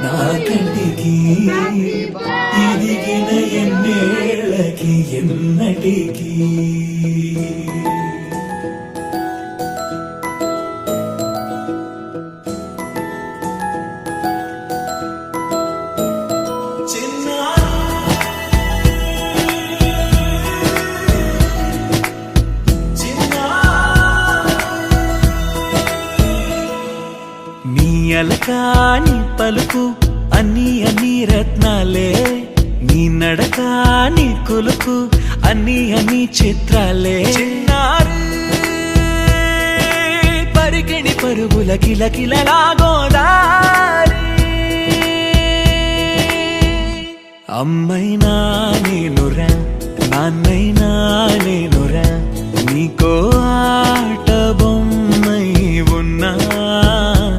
నా కంటికి ఎదిగిన ఎన్నేళ్ళకి ఎన్నటికి అలకాని పలుకు అన్ని రత్నాలే నీ నడకాని కొలుకు అన్ని చిత్రాలే పరికిణి పరుగుల కిలకిలలాగోదారి అమ్మైనా నేనురా నాన్నైనా నేనురా నీకో ఆట బొమ్మై ఉన్నా